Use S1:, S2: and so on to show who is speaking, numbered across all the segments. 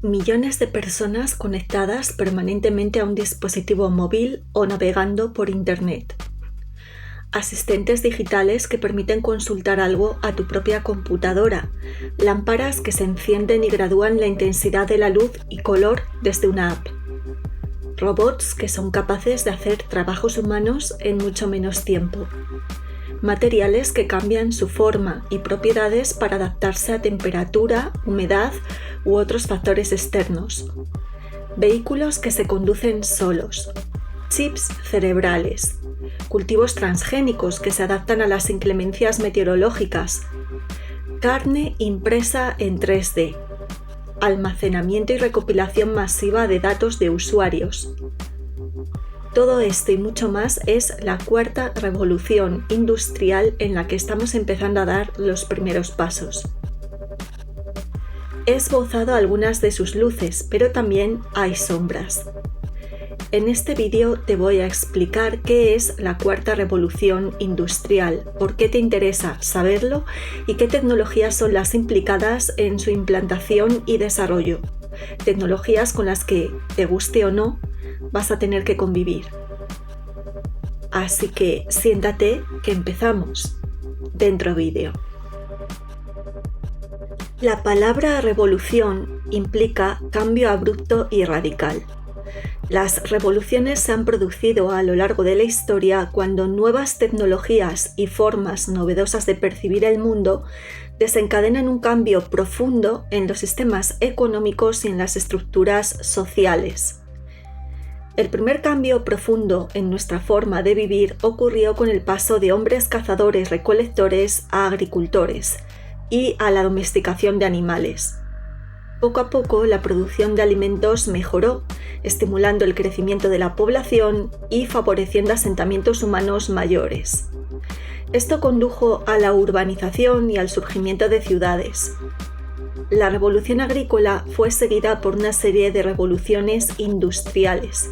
S1: Millones de personas conectadas permanentemente a un dispositivo móvil o navegando por Internet. Asistentes digitales que permiten consultar algo a tu propia computadora. Lámparas que se encienden y gradúan la intensidad de la luz y color desde una app. Robots que son capaces de hacer trabajos humanos en mucho menos tiempo. Materiales que cambian su forma y propiedades para adaptarse a temperatura, humedad u otros factores externos. Vehículos que se conducen solos. Chips cerebrales. Cultivos transgénicos que se adaptan a las inclemencias meteorológicas. Carne impresa en 3D. Almacenamiento y recopilación masiva de datos de usuarios. Todo esto y mucho más es la cuarta revolución industrial en la que estamos empezando a dar los primeros pasos. He esbozado algunas de sus luces, pero también hay sombras. En este vídeo te voy a explicar qué es la cuarta revolución industrial, por qué te interesa saberlo y qué tecnologías son las implicadas en su implantación y desarrollo. Tecnologías con las que, te guste o no, vas a tener que convivir. Así que siéntate que empezamos. Dentro vídeo. La palabra revolución implica cambio abrupto y radical. Las revoluciones se han producido a lo largo de la historia cuando nuevas tecnologías y formas novedosas de percibir el mundo desencadenan un cambio profundo en los sistemas económicos y en las estructuras sociales. El primer cambio profundo en nuestra forma de vivir ocurrió con el paso de hombres cazadores-recolectores a agricultores y a la domesticación de animales. Poco a poco la producción de alimentos mejoró, estimulando el crecimiento de la población y favoreciendo asentamientos humanos mayores. Esto condujo a la urbanización y al surgimiento de ciudades. La revolución agrícola fue seguida por una serie de revoluciones industriales.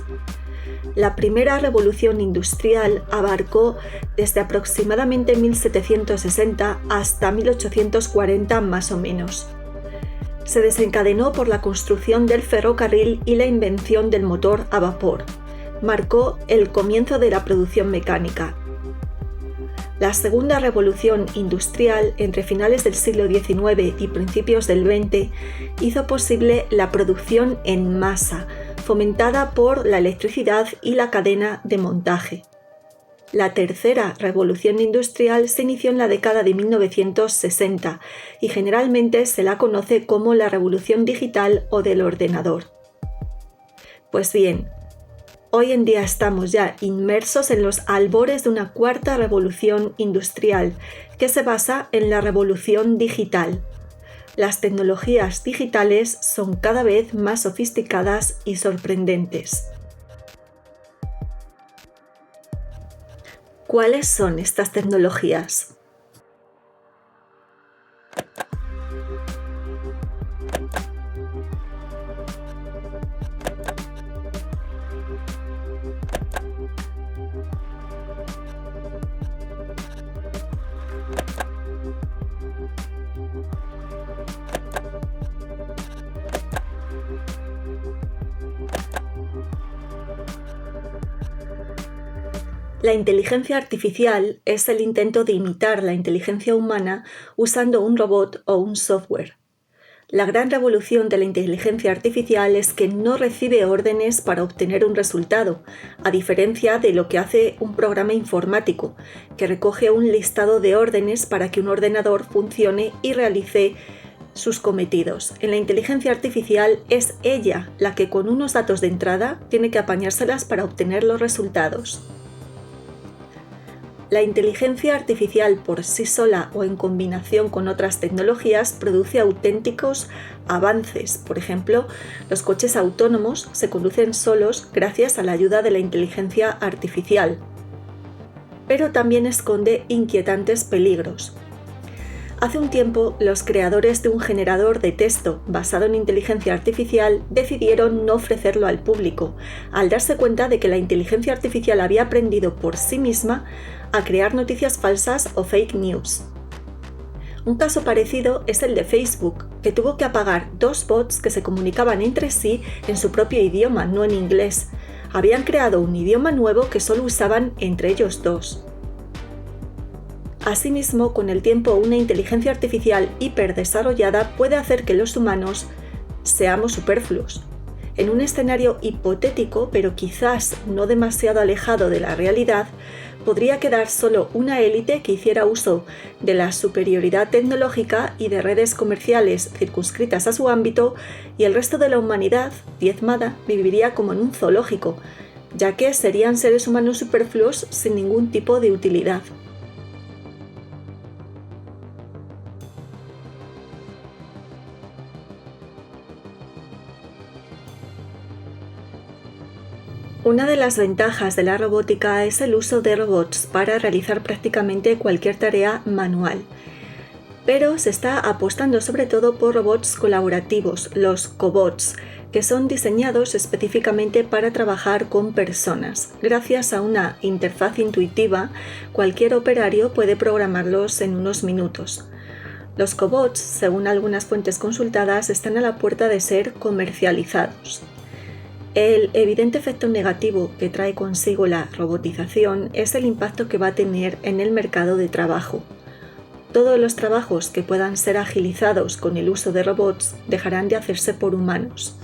S1: La primera revolución industrial abarcó desde aproximadamente 1760 hasta 1840 más o menos. Se desencadenó por la construcción del ferrocarril y la invención del motor a vapor. Marcó el comienzo de la producción mecánica. La segunda revolución industrial, entre finales del siglo XIX y principios del XX, hizo posible la producción en masa, fomentada por la electricidad y la cadena de montaje. La tercera revolución industrial se inició en la década de 1960 y generalmente se la conoce como la revolución digital o del ordenador. Pues bien, hoy en día estamos ya inmersos en los albores de una cuarta revolución industrial que se basa en la revolución digital. Las tecnologías digitales son cada vez más sofisticadas y sorprendentes. ¿Cuáles son estas tecnologías? La inteligencia artificial es el intento de imitar la inteligencia humana usando un robot o un software. La gran revolución de la inteligencia artificial es que no recibe órdenes para obtener un resultado, a diferencia de lo que hace un programa informático, que recoge un listado de órdenes para que un ordenador funcione y realice sus cometidos. En la inteligencia artificial es ella la que con unos datos de entrada tiene que apañárselas para obtener los resultados. La inteligencia artificial por sí sola o en combinación con otras tecnologías produce auténticos avances. Por ejemplo, los coches autónomos se conducen solos gracias a la ayuda de la inteligencia artificial. Pero también esconde inquietantes peligros. Hace un tiempo, los creadores de un generador de texto basado en inteligencia artificial decidieron no ofrecerlo al público, al darse cuenta de que la inteligencia artificial había aprendido por sí misma a crear noticias falsas o fake news. Un caso parecido es el de Facebook, que tuvo que apagar 2 bots que se comunicaban entre sí en su propio idioma, no en inglés. Habían creado un idioma nuevo que solo usaban entre ellos dos. Asimismo, con el tiempo, una inteligencia artificial hiperdesarrollada puede hacer que los humanos seamos superfluos. En un escenario hipotético, pero quizás no demasiado alejado de la realidad, podría quedar solo una élite que hiciera uso de la superioridad tecnológica y de redes comerciales circunscritas a su ámbito, y el resto de la humanidad, diezmada, viviría como en un zoológico, ya que serían seres humanos superfluos sin ningún tipo de utilidad. Una de las ventajas de la robótica es el uso de robots para realizar prácticamente cualquier tarea manual. Pero se está apostando sobre todo por robots colaborativos, los cobots, que son diseñados específicamente para trabajar con personas. Gracias a una interfaz intuitiva, cualquier operario puede programarlos en unos minutos. Los cobots, según algunas fuentes consultadas, están a la puerta de ser comercializados. El evidente efecto negativo que trae consigo la robotización es el impacto que va a tener en el mercado de trabajo. Todos los trabajos que puedan ser agilizados con el uso de robots dejarán de hacerse por humanos.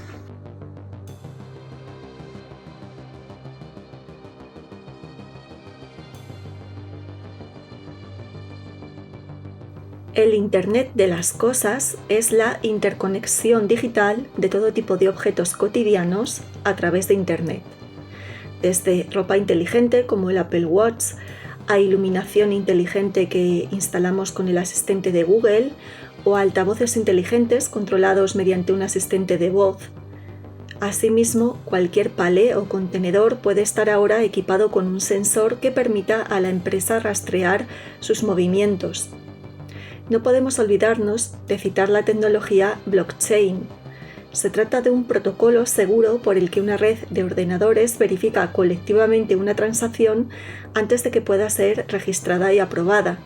S1: El Internet de las cosas es la interconexión digital de todo tipo de objetos cotidianos a través de Internet. Desde ropa inteligente como el Apple Watch, a iluminación inteligente que instalamos con el asistente de Google, o a altavoces inteligentes controlados mediante un asistente de voz. Asimismo, cualquier palé o contenedor puede estar ahora equipado con un sensor que permita a la empresa rastrear sus movimientos. No podemos olvidarnos de citar la tecnología blockchain. Se trata de un protocolo seguro por el que una red de ordenadores verifica colectivamente una transacción antes de que pueda ser registrada y aprobada.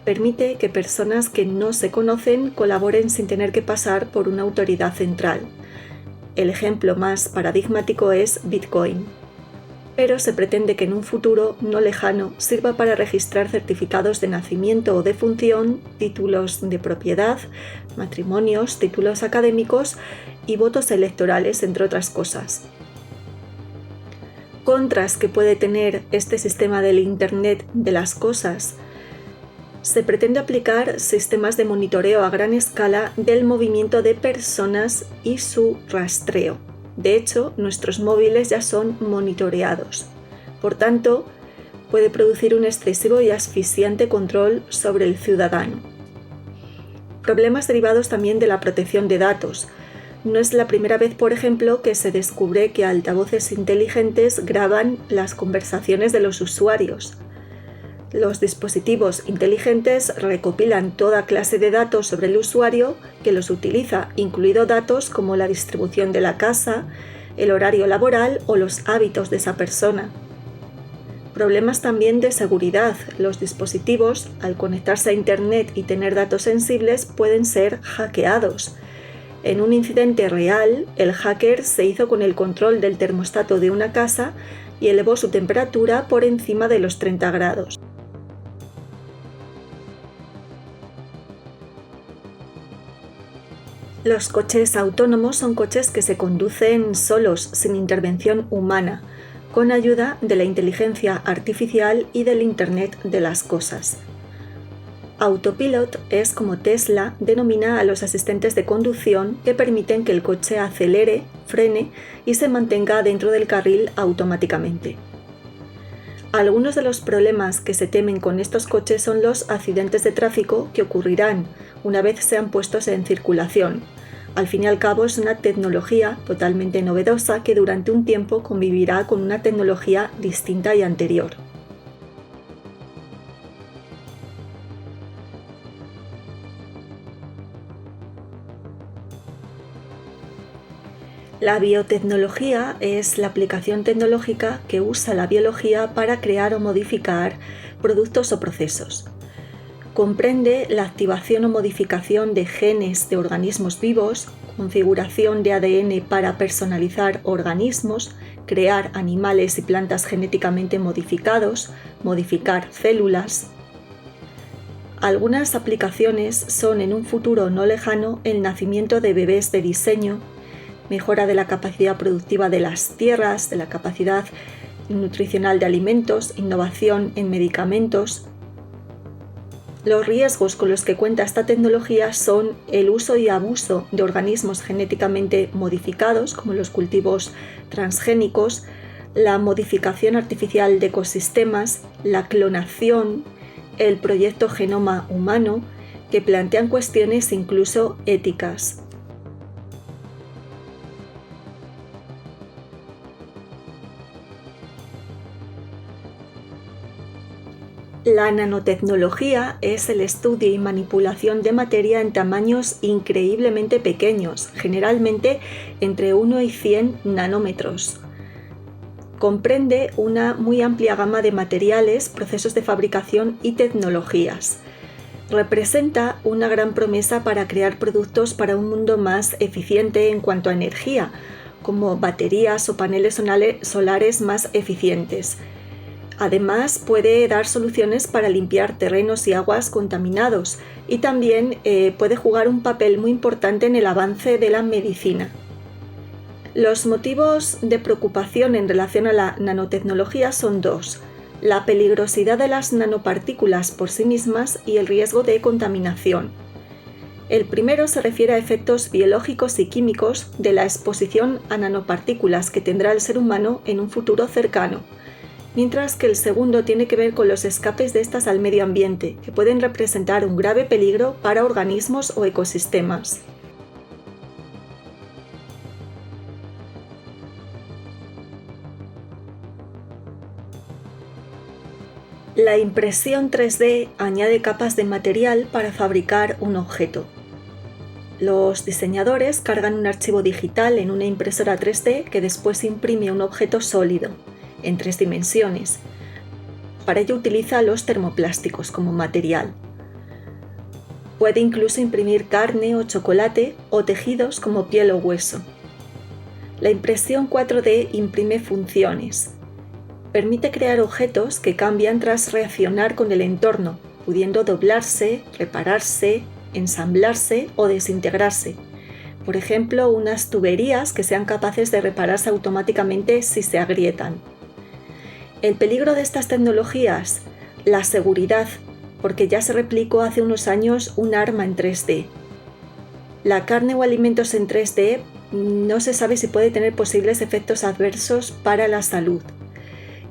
S1: Permite que personas que no se conocen colaboren sin tener que pasar por una autoridad central. El ejemplo más paradigmático es Bitcoin. Pero se pretende que en un futuro no lejano sirva para registrar certificados de nacimiento o defunción, títulos de propiedad, matrimonios, títulos académicos y votos electorales, entre otras cosas. Contras que puede tener este sistema del Internet de las cosas: se pretende aplicar sistemas de monitoreo a gran escala del movimiento de personas y su rastreo. De hecho, nuestros móviles ya son monitoreados. Por tanto, puede producir un excesivo y asfixiante control sobre el ciudadano. Problemas derivados también de la protección de datos. No es la primera vez, por ejemplo, que se descubre que altavoces inteligentes graban las conversaciones de los usuarios. Los dispositivos inteligentes recopilan toda clase de datos sobre el usuario que los utiliza, incluido datos como la distribución de la casa, el horario laboral o los hábitos de esa persona. Problemas también de seguridad. Los dispositivos, al conectarse a Internet y tener datos sensibles, pueden ser hackeados. En un incidente real, el hacker se hizo con el control del termostato de una casa y elevó su temperatura por encima de los 30 grados. Los coches autónomos son coches que se conducen solos, sin intervención humana, con ayuda de la inteligencia artificial y del Internet de las cosas. Autopilot es como Tesla denomina a los asistentes de conducción que permiten que el coche acelere, frene y se mantenga dentro del carril automáticamente. Algunos de los problemas que se temen con estos coches son los accidentes de tráfico que ocurrirán una vez sean puestos en circulación. Al fin y al cabo es una tecnología totalmente novedosa que durante un tiempo convivirá con una tecnología distinta y anterior. La biotecnología es la aplicación tecnológica que usa la biología para crear o modificar productos o procesos. Comprende la activación o modificación de genes de organismos vivos, configuración de ADN para personalizar organismos, crear animales y plantas genéticamente modificados, modificar células. Algunas aplicaciones son en un futuro no lejano el nacimiento de bebés de diseño, mejora de la capacidad productiva de las tierras, de la capacidad nutricional de alimentos, innovación en medicamentos. Los riesgos con los que cuenta esta tecnología son el uso y abuso de organismos genéticamente modificados, como los cultivos transgénicos, la modificación artificial de ecosistemas, la clonación, el proyecto Genoma Humano, que plantean cuestiones incluso éticas. La nanotecnología es el estudio y manipulación de materia en tamaños increíblemente pequeños, generalmente entre 1 y 100 nanómetros. Comprende una muy amplia gama de materiales, procesos de fabricación y tecnologías. Representa una gran promesa para crear productos para un mundo más eficiente en cuanto a energía, como baterías o paneles solares más eficientes. Además, puede dar soluciones para limpiar terrenos y aguas contaminados y también puede jugar un papel muy importante en el avance de la medicina. Los motivos de preocupación en relación a la nanotecnología son dos: la peligrosidad de las nanopartículas por sí mismas y el riesgo de contaminación. El primero se refiere a efectos biológicos y químicos de la exposición a nanopartículas que tendrá el ser humano en un futuro cercano, mientras que el segundo tiene que ver con los escapes de estas al medio ambiente, que pueden representar un grave peligro para organismos o ecosistemas. La impresión 3D añade capas de material para fabricar un objeto. Los diseñadores cargan un archivo digital en una impresora 3D que después imprime un objeto sólido, en 3 dimensiones. Para ello utiliza los termoplásticos como material. Puede incluso imprimir carne o chocolate o tejidos como piel o hueso. La impresión 4D imprime funciones. Permite crear objetos que cambian tras reaccionar con el entorno, pudiendo doblarse, repararse, ensamblarse o desintegrarse. Por ejemplo, unas tuberías que sean capaces de repararse automáticamente si se agrietan. El peligro de estas tecnologías: la seguridad, porque ya se replicó hace unos años un arma en 3D. La carne o alimentos en 3D no se sabe si puede tener posibles efectos adversos para la salud.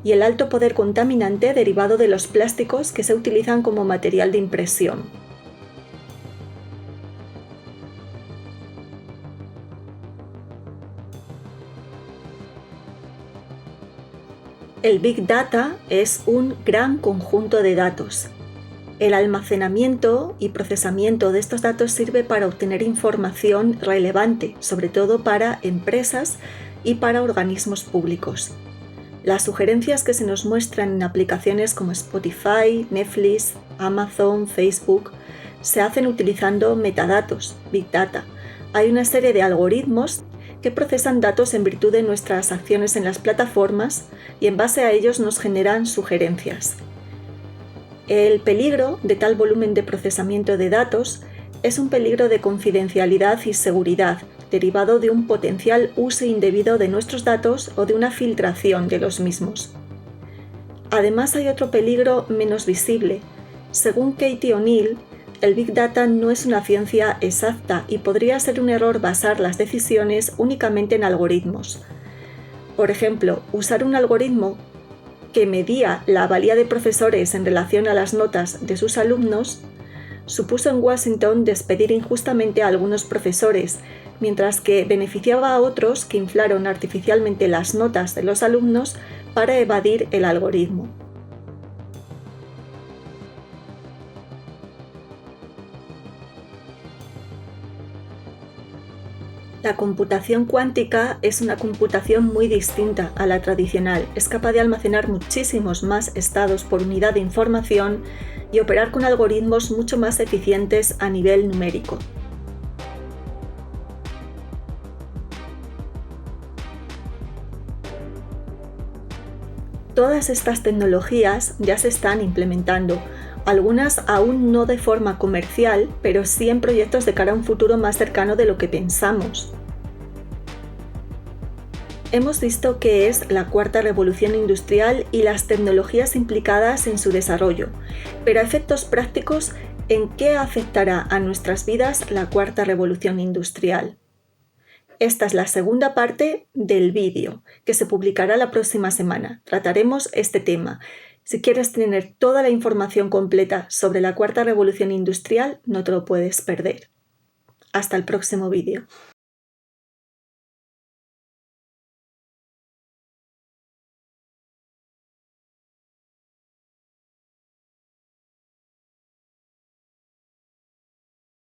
S1: Y el alto poder contaminante derivado de los plásticos que se utilizan como material de impresión. El Big Data es un gran conjunto de datos. El almacenamiento y procesamiento de estos datos sirve para obtener información relevante, sobre todo para empresas y para organismos públicos. Las sugerencias que se nos muestran en aplicaciones como Spotify, Netflix, Amazon, Facebook, se hacen utilizando metadatos, Big Data. Hay una serie de algoritmos que procesan datos en virtud de nuestras acciones en las plataformas y en base a ellos nos generan sugerencias. El peligro de tal volumen de procesamiento de datos es un peligro de confidencialidad y seguridad, derivado de un potencial uso indebido de nuestros datos o de una filtración de los mismos. Además, hay otro peligro menos visible. Según Katie O'Neill, el Big Data no es una ciencia exacta y podría ser un error basar las decisiones únicamente en algoritmos. Por ejemplo, usar un algoritmo que medía la valía de profesores en relación a las notas de sus alumnos supuso en Washington despedir injustamente a algunos profesores, mientras que beneficiaba a otros que inflaron artificialmente las notas de los alumnos para evadir el algoritmo. La computación cuántica es una computación muy distinta a la tradicional. Es capaz de almacenar muchísimos más estados por unidad de información y operar con algoritmos mucho más eficientes a nivel numérico. Todas estas tecnologías ya se están implementando, algunas aún no de forma comercial, pero sí en proyectos de cara a un futuro más cercano de lo que pensamos. Hemos visto qué es la cuarta revolución industrial y las tecnologías implicadas en su desarrollo, pero a efectos prácticos, ¿en qué afectará a nuestras vidas la cuarta revolución industrial? Esta es la segunda parte del vídeo, que se publicará la próxima semana. Trataremos este tema. Si quieres tener toda la información completa sobre la cuarta revolución industrial, no te lo puedes perder. Hasta el próximo vídeo.